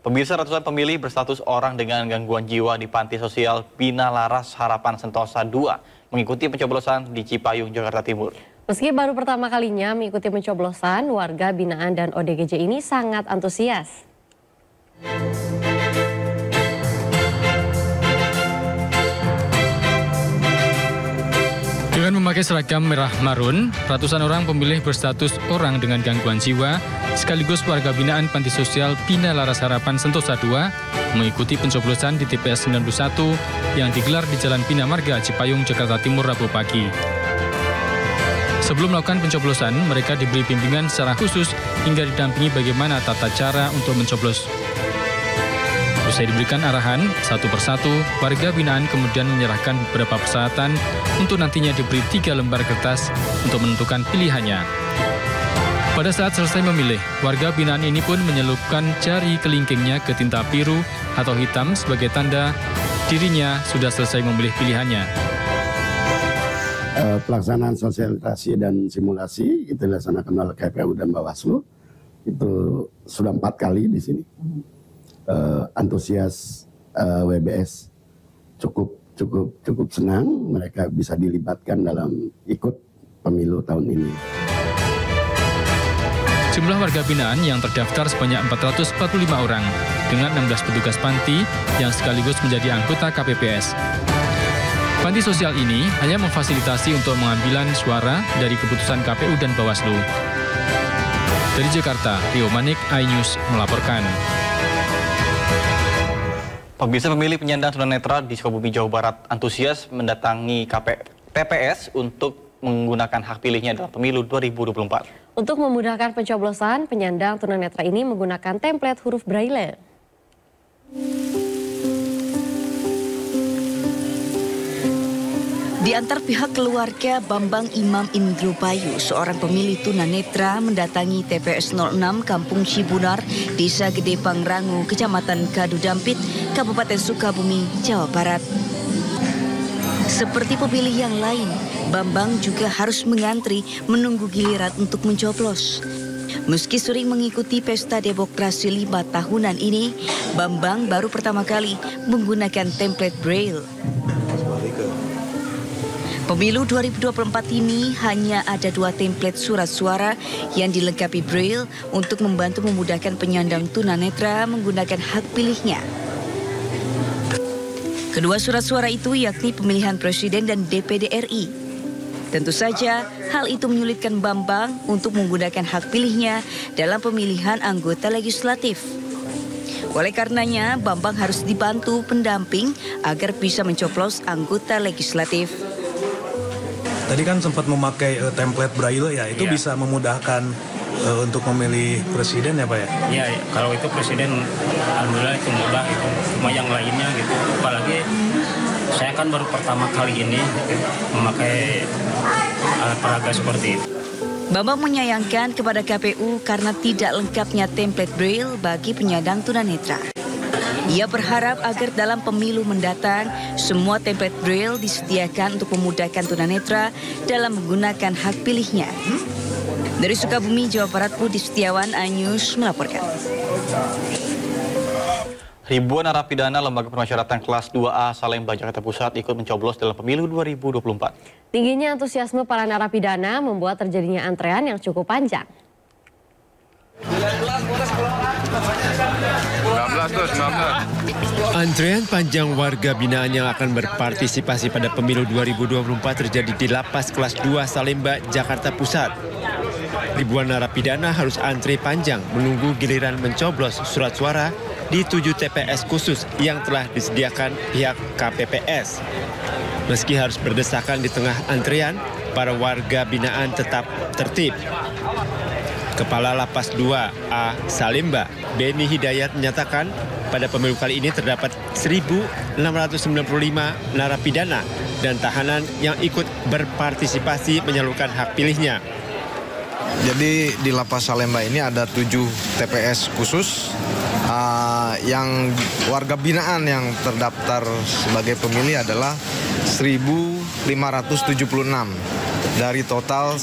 Pemirsa, ratusan pemilih berstatus orang dengan gangguan jiwa di Panti Sosial Bina Laras Harapan Sentosa II mengikuti pencoblosan di Cipayung, Jakarta Timur. Meski baru pertama kalinya mengikuti pencoblosan, warga binaan dan ODGJ ini sangat antusias. Dengan memakai seragam merah marun, ratusan orang pemilih berstatus orang dengan gangguan jiwa sekaligus warga binaan Panti Sosial Bina Laras Harapan Sentosa II mengikuti pencoblosan di TPS 91 yang digelar di Jalan Bina Marga, Cipayung, Jakarta Timur, Rabu pagi. Sebelum melakukan pencoblosan, mereka diberi bimbingan secara khusus hingga didampingi bagaimana tata cara untuk mencoblos. Usai diberikan arahan, satu persatu, warga binaan kemudian menyerahkan beberapa persyaratan untuk nantinya diberi 3 lembar kertas untuk menentukan pilihannya. Pada saat selesai memilih, warga binaan ini pun menyelupkan jari kelingkingnya ke tinta biru atau hitam sebagai tanda dirinya sudah selesai memilih pilihannya. Pelaksanaan sosialisasi dan simulasi itu dilaksanakan oleh KPU dan Bawaslu itu sudah 4 kali di sini. Antusias WBS cukup senang mereka bisa dilibatkan dalam ikut pemilu tahun ini. Jumlah warga binaan yang terdaftar sebanyak 445 orang dengan 16 petugas panti yang sekaligus menjadi anggota KPPS. Panti sosial ini hanya memfasilitasi untuk pengambilan suara dari keputusan KPU dan Bawaslu. Dari Jakarta, Rio Manik, iNews melaporkan. Pemirsa, pemilih penyandang tunanetra di Sukabumi, Jawa Barat antusias mendatangi TPS untuk menggunakan hak pilihnya dalam pemilu 2024. Untuk memudahkan pencoblosan, penyandang tunanetra ini menggunakan template huruf Braille. Di antar pihak keluarga Bambang Imam Indrobayu, seorang pemilih tunanetra mendatangi TPS 06 Kampung Cibunar, Desa Gede Pangrango, Kecamatan Kadu Dampit, Kabupaten Sukabumi, Jawa Barat. Seperti pemilih yang lain, Bambang juga harus mengantri menunggu giliran untuk mencoblos. Meski sering mengikuti pesta demokrasi 5 tahunan ini, Bambang baru pertama kali menggunakan template Braille. Pemilu 2024 ini hanya ada 2 template surat suara yang dilengkapi Braille untuk membantu memudahkan penyandang tunanetra menggunakan hak pilihnya. Kedua surat suara itu yakni pemilihan presiden dan DPD RI. Tentu saja hal itu menyulitkan Bambang untuk menggunakan hak pilihnya dalam pemilihan anggota legislatif. Oleh karenanya, Bambang harus dibantu pendamping agar bisa mencoblos anggota legislatif. Tadi kan sempat memakai template Braille ya, itu bisa memudahkan untuk memilih presiden ya Pak ya? Iya, kalau itu presiden alhamdulillah itu mudah itu. Cuma yang lainnya gitu, apalagi saya kan baru pertama kali ini memakai alat peraga seperti itu. Bambang menyayangkan kepada KPU karena tidak lengkapnya template Braille bagi penyandang tunanetra. Ia berharap agar dalam pemilu mendatang, semua template Braille disediakan untuk memudahkan tunanetra dalam menggunakan hak pilihnya. Dari Sukabumi, Jawa Barat, Budi Setiawan, iNews melaporkan. Ribuan narapidana Lembaga Pemasyarakatan kelas 2A Salemba, Jakarta Pusat ikut mencoblos dalam pemilu 2024. Tingginya antusiasme para narapidana membuat terjadinya antrean yang cukup panjang. 19. Antrean panjang warga binaan yang akan berpartisipasi pada pemilu 2024 terjadi di Lapas Kelas 2 Salemba, Jakarta Pusat. Ribuan narapidana harus antre panjang menunggu giliran mencoblos surat suara di 7 TPS khusus yang telah disediakan pihak KPPS. Meski harus berdesakan di tengah antrean, para warga binaan tetap tertib. Kepala Lapas 2A Salemba, Beni Hidayat menyatakan pada pemilu kali ini terdapat 1.695 narapidana dan tahanan yang ikut berpartisipasi menyalurkan hak pilihnya. Jadi di Lapas Salemba ini ada 7 TPS khusus yang warga binaan yang terdaftar sebagai pemilih adalah 1.576 dari total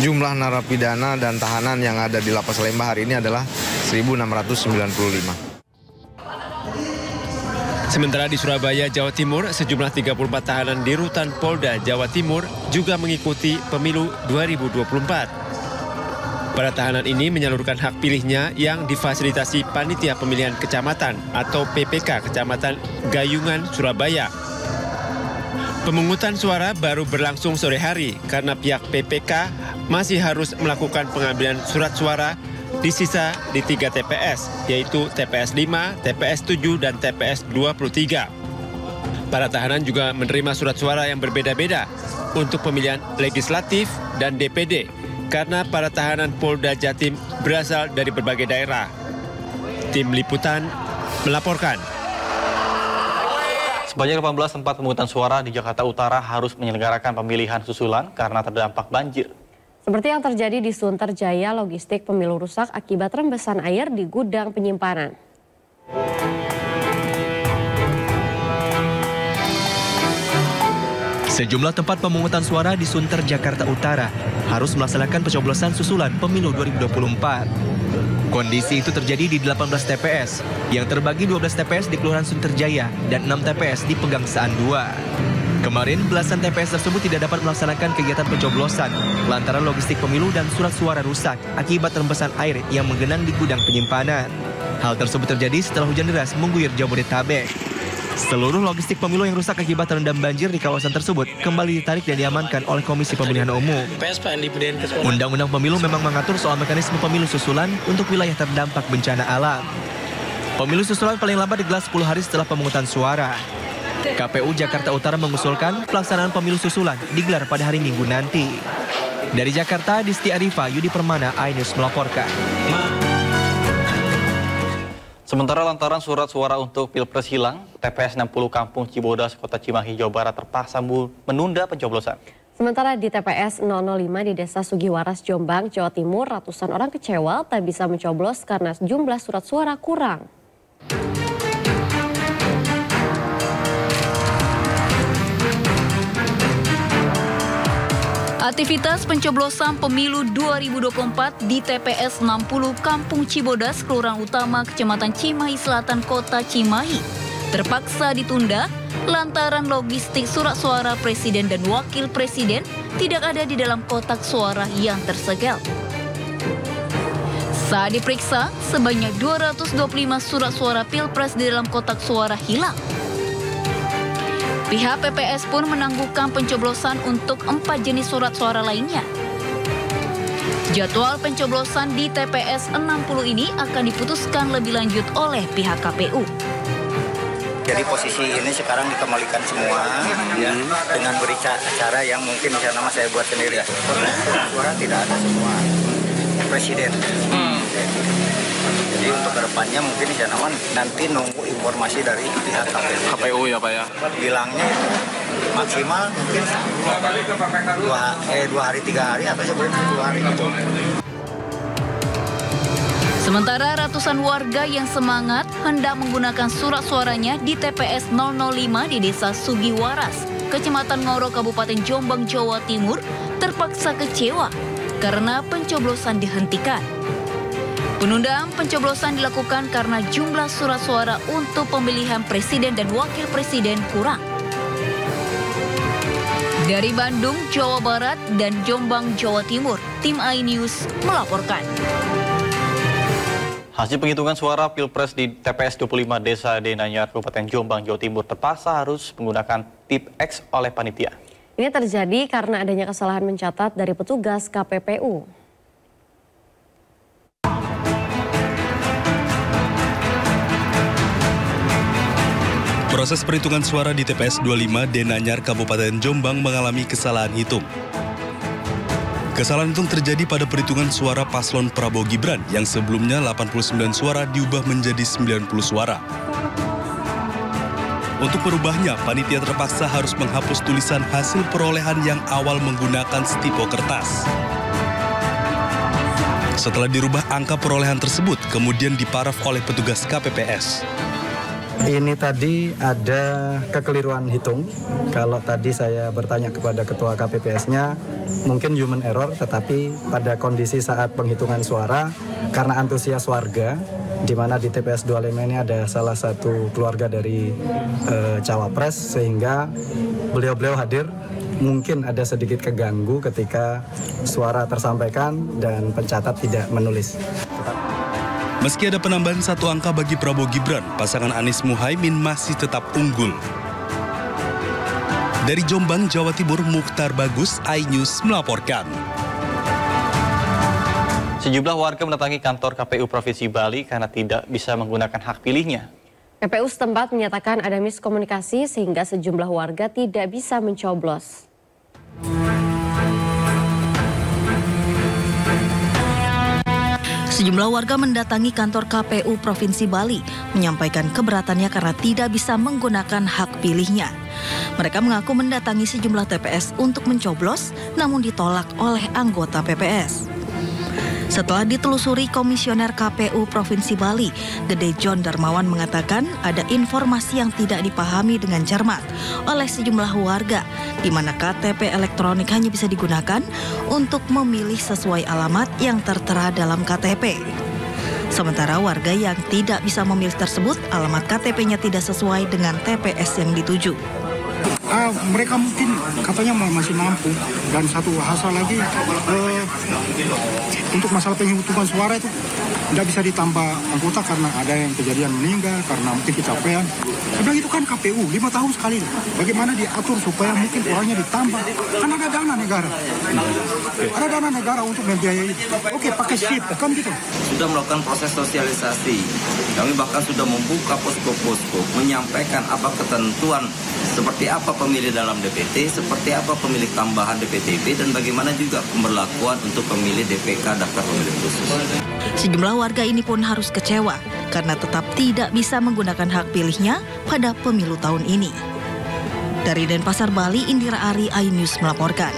jumlah narapidana dan tahanan yang ada di Lapas Salemba hari ini adalah 1.695. Sementara di Surabaya, Jawa Timur, sejumlah 34 tahanan di Rutan Polda Jawa Timur juga mengikuti pemilu 2024. Para tahanan ini menyalurkan hak pilihnya yang difasilitasi Panitia Pemilihan Kecamatan atau PPK Kecamatan Gayungan, Surabaya. Pemungutan suara baru berlangsung sore hari karena pihak PPK masih harus melakukan pengambilan surat suara di 3 TPS, yaitu TPS 5, TPS 7, dan TPS 23. Para tahanan juga menerima surat suara yang berbeda-beda untuk pemilihan legislatif dan DPD, karena para tahanan Polda Jatim berasal dari berbagai daerah. Tim Liputan melaporkan. Sebanyak 18 tempat pemungutan suara di Jakarta Utara harus menyelenggarakan pemilihan susulan karena terdampak banjir. Seperti yang terjadi di Sunterjaya, logistik pemilu rusak akibat rembesan air di gudang penyimpanan. Sejumlah tempat pemungutan suara di Sunter, Jakarta Utara harus melaksanakan pencoblosan susulan pemilu 2024. Kondisi itu terjadi di 18 TPS yang terbagi 12 TPS di Kelurahan Sunterjaya dan 6 TPS di Pegangsaan 2. Kemarin, belasan TPS tersebut tidak dapat melaksanakan kegiatan pencoblosan lantaran logistik pemilu dan surat suara rusak akibat rembesan air yang menggenang di gudang penyimpanan. Hal tersebut terjadi setelah hujan deras mengguyur Jabodetabek. Seluruh logistik pemilu yang rusak akibat terendam banjir di kawasan tersebut kembali ditarik dan diamankan oleh Komisi Pemilihan Umum. Undang-undang pemilu memang mengatur soal mekanisme pemilu susulan untuk wilayah terdampak bencana alam. Pemilu susulan paling lambat digelar 10 hari setelah pemungutan suara. KPU Jakarta Utara mengusulkan pelaksanaan pemilu susulan digelar pada hari Minggu nanti. Dari Jakarta, Disti Arifa, Yudi Permana, iNews melaporkan. Sementara lantaran surat suara untuk Pilpres hilang, TPS 60 Kampung Cibodas, Kota Cimahi, Jawa Barat terpaksa menunda pencoblosan. Sementara di TPS 005 di Desa Sugiwaras, Jombang, Jawa Timur, ratusan orang kecewa tak bisa mencoblos karena jumlah surat suara kurang. Aktivitas pencoblosan pemilu 2024 di TPS 60 Kampung Cibodas, Kelurahan Utama, Kecamatan Cimahi Selatan, Kota Cimahi, terpaksa ditunda lantaran logistik surat suara presiden dan wakil presiden tidak ada di dalam kotak suara yang tersegel. Saat diperiksa, sebanyak 225 surat suara Pilpres di dalam kotak suara hilang. Pihak PPS pun menangguhkan pencoblosan untuk 4 jenis surat suara lainnya. Jadwal pencoblosan di TPS 60 ini akan diputuskan lebih lanjut oleh pihak KPU. Jadi posisi ini sekarang dikembalikan semua ya, dengan beri cara yang mungkin di sana saya buat sendiri. Suara tidak ada semua presiden. Jadi untuk kedepannya mungkin di sana nanti nunggu informasi dari pihak KPU ya Pak ya. Bilangnya maksimal mungkin 2 hari 3 hari atau sebenarnya 2 hari gitu. Sementara ratusan warga yang semangat hendak menggunakan surat suaranya di TPS 005 di Desa Sugiwaras, Kecamatan Ngoro, Kabupaten Jombang, Jawa Timur, terpaksa kecewa karena pencoblosan dihentikan. Penundaan pencoblosan dilakukan karena jumlah surat suara untuk pemilihan presiden dan wakil presiden kurang. Dari Bandung, Jawa Barat, dan Jombang, Jawa Timur, tim iNews melaporkan. Hasil penghitungan suara Pilpres di TPS 25 Desa Denanyar, Kabupaten Jombang, Jawa Timur terpaksa harus menggunakan tip X oleh panitia. Ini terjadi karena adanya kesalahan mencatat dari petugas KPPU. Proses perhitungan suara di TPS 25 Denanyar, Kabupaten Jombang mengalami kesalahan hitung. Kesalahan hitung terjadi pada perhitungan suara paslon Prabowo Gibran yang sebelumnya 89 suara diubah menjadi 90 suara. Untuk merubahnya, panitia terpaksa harus menghapus tulisan hasil perolehan yang awal menggunakan stipo kertas. Setelah dirubah, angka perolehan tersebut kemudian diparaf oleh petugas KPPS. Ini tadi ada kekeliruan hitung. Kalau tadi saya bertanya kepada ketua KPPS-nya, mungkin human error, tetapi pada kondisi saat penghitungan suara, karena antusias warga, di mana di TPS 25 ini ada salah satu keluarga dari cawapres, sehingga beliau-beliau hadir. Mungkin ada sedikit keganggu ketika suara tersampaikan dan pencatat tidak menulis. Meski ada penambahan 1 angka bagi Prabowo Gibran, pasangan Anies Muhaimin masih tetap unggul. Dari Jombang, Jawa Timur, Mukhtar Bagus, iNews melaporkan. Sejumlah warga mendatangi kantor KPU Provinsi Bali karena tidak bisa menggunakan hak pilihnya. KPU setempat menyatakan ada miskomunikasi sehingga sejumlah warga tidak bisa mencoblos. Sejumlah warga mendatangi kantor KPU Provinsi Bali menyampaikan keberatannya karena tidak bisa menggunakan hak pilihnya. Mereka mengaku mendatangi sejumlah TPS untuk mencoblos namun ditolak oleh anggota PPS. Setelah ditelusuri, Komisioner KPU Provinsi Bali, Gede John Darmawan mengatakan ada informasi yang tidak dipahami dengan cermat oleh sejumlah warga, di mana KTP elektronik hanya bisa digunakan untuk memilih sesuai alamat yang tertera dalam KTP. Sementara warga yang tidak bisa memilih tersebut, alamat KTP-nya tidak sesuai dengan TPS yang dituju. Mereka mungkin katanya masih mampu, dan satu hal lagi untuk masalah penghitungan suara itu tidak bisa ditambah anggota karena ada yang kejadian meninggal karena mungkin kecapean. Sebenarnya itu kan KPU 5 tahun sekali. Bagaimana diatur supaya mungkin orangnya ditambah? Kan ada dana negara. Ada dana negara untuk membiayai. Oke, pakai SIP kan gitu. Sudah melakukan proses sosialisasi. Kami bahkan sudah membuka posko-posko, menyampaikan apa ketentuan seperti apa pemilih dalam DPT, seperti apa pemilih tambahan DPTB, dan bagaimana juga pemberlakuan untuk pemilih DPK daftar pemilih khusus. Sejumlah warga ini pun harus kecewa karena tetap tidak bisa menggunakan hak pilihnya pada pemilu tahun ini. Dari Denpasar, Bali, Indira Ari, iNews melaporkan.